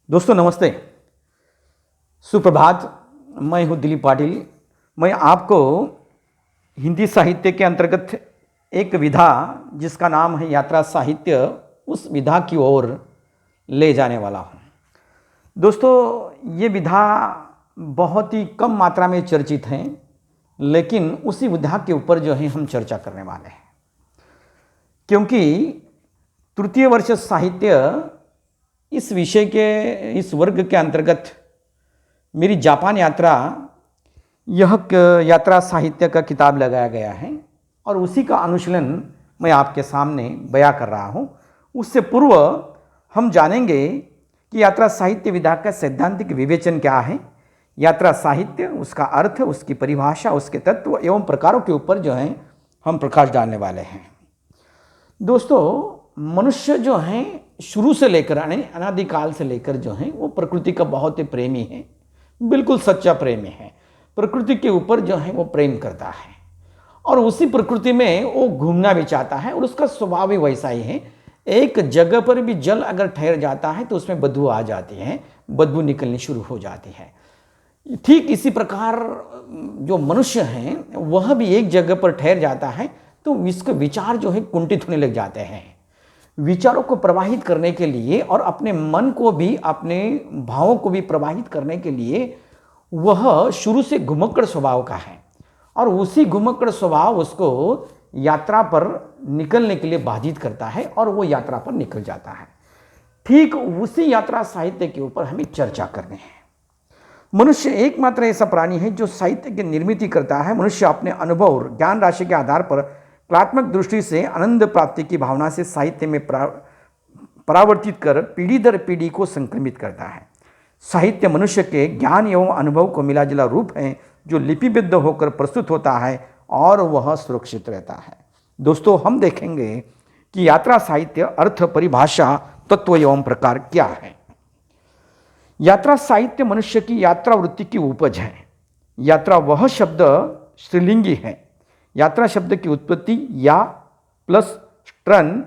दोस्तों नमस्ते, सुप्रभात। मैं हूँ दिलीप पाटिल। मैं आपको हिंदी साहित्य के अंतर्गत एक विधा जिसका नाम है यात्रा साहित्य, उस विधा की ओर ले जाने वाला हूँ। दोस्तों ये विधा बहुत ही कम मात्रा में चर्चित है, लेकिन उसी विधा के ऊपर जो है हम चर्चा करने वाले हैं, क्योंकि तृतीय वर्ष साहित्य इस विषय के इस वर्ग के अंतर्गत मेरी जापान यात्रा, यह यात्रा साहित्य का किताब लगाया गया है और उसी का अनुशीलन मैं आपके सामने बयां कर रहा हूं। उससे पूर्व हम जानेंगे कि यात्रा साहित्य विधा का सैद्धांतिक विवेचन क्या है, यात्रा साहित्य, उसका अर्थ, उसकी परिभाषा, उसके तत्व एवं प्रकारों के ऊपर जो है हम प्रकाश डालने वाले हैं। दोस्तों मनुष्य जो है शुरू से लेकर अनादिकाल से लेकर जो है वो प्रकृति का बहुत ही प्रेमी है, बिल्कुल सच्चा प्रेमी है। प्रकृति के ऊपर जो है वो प्रेम करता है और उसी प्रकृति में वो घूमना भी चाहता है और उसका स्वभाव भी वैसा ही है। एक जगह पर भी जल अगर ठहर जाता है तो उसमें बदबू आ जाती है, बदबू निकलनी शुरू हो जाती है। ठीक इसी प्रकार जो मनुष्य है वह भी एक जगह पर ठहर जाता है तो इसके विचार जो है कुंठित होने लग जाते हैं। विचारों को प्रवाहित करने के लिए और अपने मन को भी, अपने भावों को भी प्रवाहित करने के लिए वह शुरू से घुमक्कड़ स्वभाव का है और उसी घुमक्कड़ स्वभाव उसको यात्रा पर निकलने के लिए बाधित करता है और वो यात्रा पर निकल जाता है। ठीक उसी यात्रा साहित्य के ऊपर हमें चर्चा करनी है। मनुष्य एकमात्र ऐसा प्राणी है जो साहित्य की निर्मित करता है। मनुष्य अपने अनुभव और ज्ञान राशि के आधार पर कलात्मक दृष्टि से आनंद प्राप्ति की भावना से साहित्य में परावर्तित कर पीढ़ी दर पीढ़ी को संक्रमित करता है। साहित्य मनुष्य के ज्ञान एवं अनुभव को मिलाजुला रूप है जो लिपिबद्ध होकर प्रस्तुत होता है और वह सुरक्षित रहता है। दोस्तों हम देखेंगे कि यात्रा साहित्य अर्थ, परिभाषा, तत्व एवं प्रकार क्या है। यात्रा साहित्य मनुष्य की यात्रा वृत्ति की उपज है। यात्रा वह शब्द स्त्रीलिंगी है। यात्रा शब्द की उत्पत्ति या प्लस स्ट्रन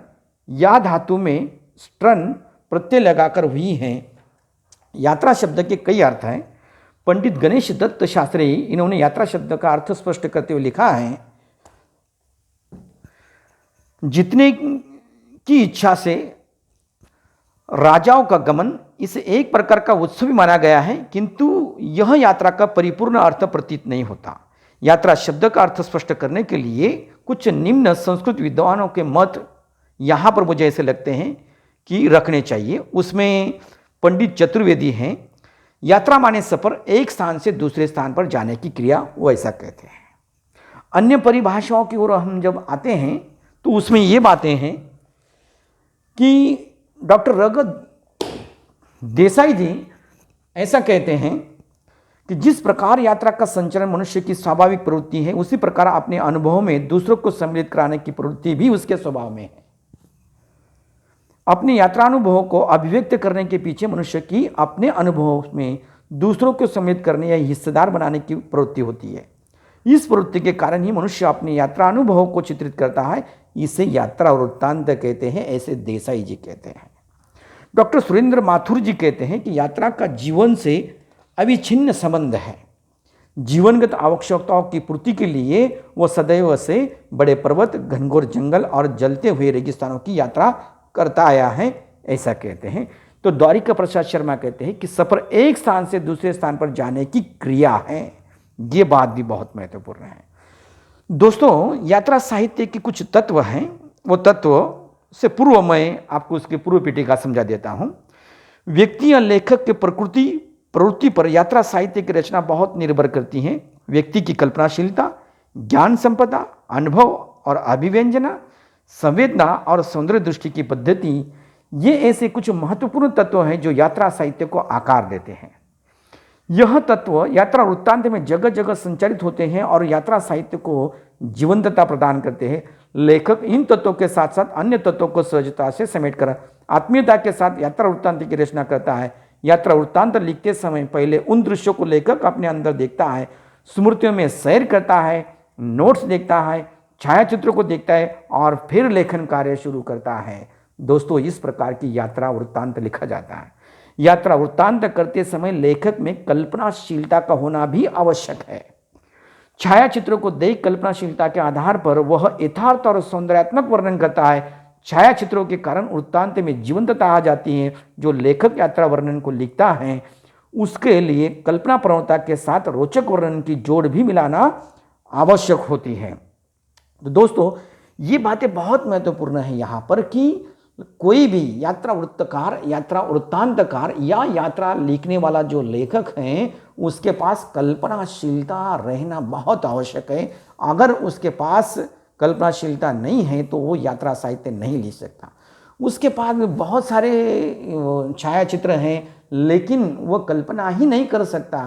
या धातु में स्ट्रन प्रत्यय लगाकर हुई है। यात्रा शब्द के कई अर्थ हैं। पंडित गणेश दत्त शास्त्री इन्होंने यात्रा शब्द का अर्थ स्पष्ट करते हुए लिखा है, जितने की इच्छा से राजाओं का गमन इसे एक प्रकार का उत्सव भी माना गया है, किंतु यह यात्रा का परिपूर्ण अर्थ प्रतीत नहीं होता। यात्रा शब्द का अर्थ स्पष्ट करने के लिए कुछ निम्न संस्कृत विद्वानों के मत यहाँ पर मुझे ऐसे लगते हैं कि रखने चाहिए। उसमें पंडित चतुर्वेदी हैं, यात्रा माने सफर, एक स्थान से दूसरे स्थान पर जाने की क्रिया, वो ऐसा कहते हैं। अन्य परिभाषाओं की ओर हम जब आते हैं तो उसमें ये बातें हैं कि डॉक्टर रगत देसाई जी ऐसा कहते हैं कि जिस प्रकार यात्रा का संचरण मनुष्य की स्वाभाविक प्रवृत्ति है, उसी प्रकार अपने अनुभव में दूसरों को सम्मिलित कराने की प्रवृत्ति भी उसके स्वभाव में है। अपने यात्रानुभव को अभिव्यक्त करने के पीछे मनुष्य की अपने अनुभव में दूसरों को सम्मिलित करने या हिस्सेदार बनाने की प्रवृत्ति होती है। इस प्रवृत्ति के कारण ही मनुष्य अपने यात्रानुभव को चित्रित करता है। इसे यात्रा वृत्तांत कहते हैं, ऐसे देसाई जी कहते हैं। डॉक्टर सुरेंद्र माथुर जी कहते हैं कि यात्रा का जीवन से अविच्छिन्न संबंध है। जीवनगत आवश्यकताओं की पूर्ति के लिए वह सदैव से बड़े पर्वत, घनघोर जंगल और जलते हुए रेगिस्तानों की यात्रा करता आया है, ऐसा कहते हैं। तो द्वारिका प्रसाद शर्मा कहते हैं कि सफर एक स्थान से दूसरे स्थान पर जाने की क्रिया है। ये बात भी बहुत महत्वपूर्ण है। दोस्तों यात्रा साहित्य के कुछ तत्व हैं, वो तत्व से पूर्व मैं आपको उसकी पूर्व पीठिका समझा देता हूं। व्यक्ति या लेखक के प्रवृत्ति पर यात्रा साहित्य की रचना बहुत निर्भर करती है। व्यक्ति की कल्पनाशीलता, ज्ञान संपदा, अनुभव और अभिव्यंजना, संवेदना और सौंदर्य दृष्टि की पद्धति, ये ऐसे कुछ महत्वपूर्ण तत्व हैं जो यात्रा साहित्य को आकार देते हैं। यह तत्व यात्रा वृत्तांत में जगह जगह संचालित होते हैं और यात्रा साहित्य को जीवंतता प्रदान करते हैं। लेखक इन तत्वों के साथ साथ अन्य तत्वों को सहजता से समेटकर आत्मीयता के साथ यात्रा वृत्तांत की रचना करता है। यात्रा वृत्तांत लिखते समय पहले उन दृश्यों को लेखक अपने अंदर देखता है, स्मृतियों में सैर करता है, नोट्स देखता है, छायाचित्रों को देखता है और फिर लेखन कार्य शुरू करता है। दोस्तों इस प्रकार की यात्रा वृत्तांत लिखा जाता है। यात्रा वृत्तांत करते समय लेखक में कल्पनाशीलता का होना भी आवश्यक है। छायाचित्रों को देख कल्पनाशीलता के आधार पर वह यथार्थ और सौंदर्यात्मक वर्णन करता है। छायाचित्रों के कारण वृत्तांत में जीवंतता आ जाती है। जो लेखक यात्रा वर्णन को लिखता है उसके लिए कल्पना प्रवणता के साथ रोचक वर्णन की जोड़ भी मिलाना आवश्यक होती है। तो दोस्तों, ये बातें बहुत महत्वपूर्ण है यहाँ पर कि कोई भी यात्रा वृत्तकार, यात्रा वृत्तांतकार या यात्रा लिखने वाला जो लेखक हैं उसके पास कल्पनाशीलता रहना बहुत आवश्यक है। अगर उसके पास कल्पनाशीलता नहीं है तो वो यात्रा साहित्य नहीं लिख सकता। उसके पास में बहुत सारे छायाचित्र हैं लेकिन वो कल्पना ही नहीं कर सकता।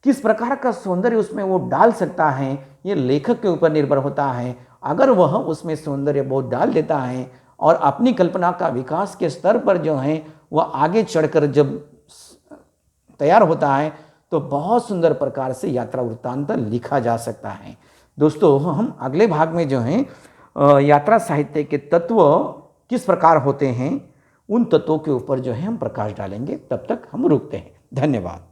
किस प्रकार का सौंदर्य उसमें वो डाल सकता है ये लेखक के ऊपर निर्भर होता है। अगर वह उसमें सौंदर्य बहुत डाल देता है और अपनी कल्पना का विकास के स्तर पर जो है वह आगे चढ़कर जब तैयार होता है तो बहुत सुंदर प्रकार से यात्रा वृत्तांत लिखा जा सकता है। दोस्तों, हम अगले भाग में जो है यात्रा साहित्य के तत्व किस प्रकार होते हैं उन तत्वों के ऊपर जो है हम प्रकाश डालेंगे। तब तक हम रुकते हैं। धन्यवाद।